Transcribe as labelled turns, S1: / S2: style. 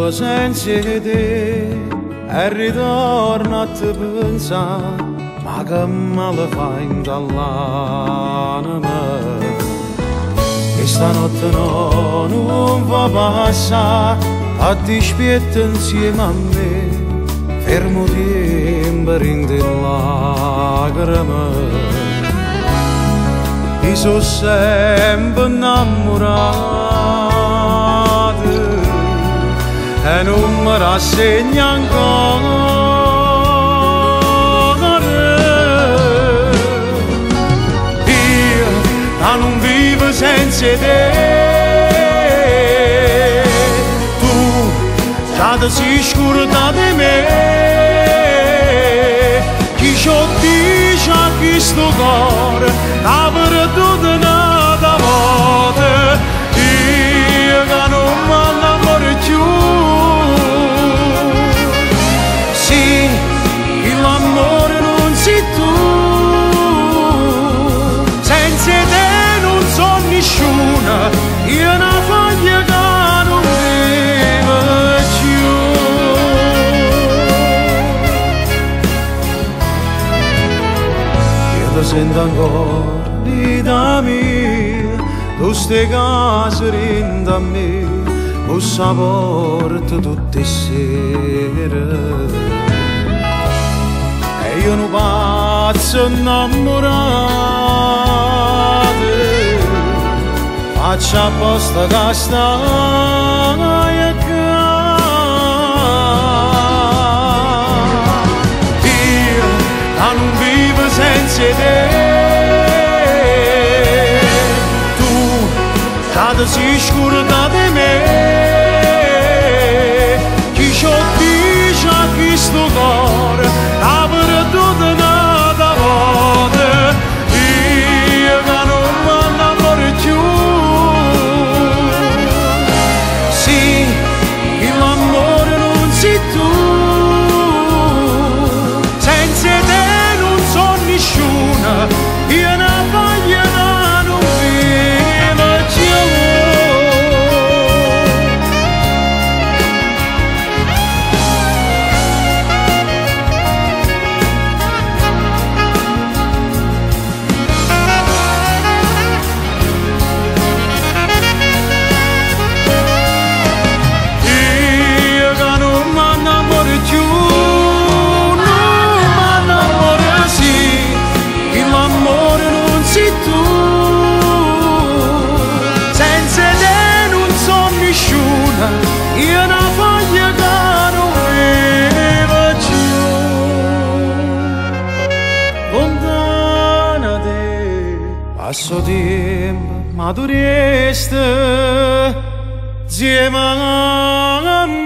S1: solo senza te e ritorno a te pensare, ma che male fai dall'anima. E stanotte no, non va passare a dispietto insieme a me, fermo tempo in le lacrime. Io sono sempre innamorato e non mi rassegno ancora. Io non vivo senza te, tu già ti sei scordata di me. Chi ci dice a questo cuore ha perduto una volta, io che non mi innamoro più. Sì, l'amore non sei tu, senza te non so nessuna, io una foglia che non vivo più. Io ti sento ancora, vita mia, tu stai casa rinda a me, lo sapore tutte le sere. E io un pazzo innamorato, faccio apposta che stai accanto. Io non vivo senza te, ti sei scordata di me. Chi ci dice a questo cuore ha perduto una volta, io che non mi innamoro più. Sì, l'amore non sei tu, senza te non so nessuna, io una voglia che non vivo più. Io una foglia che non vivo più. Lontana te, passo tempo, ma tu resti insieme a me.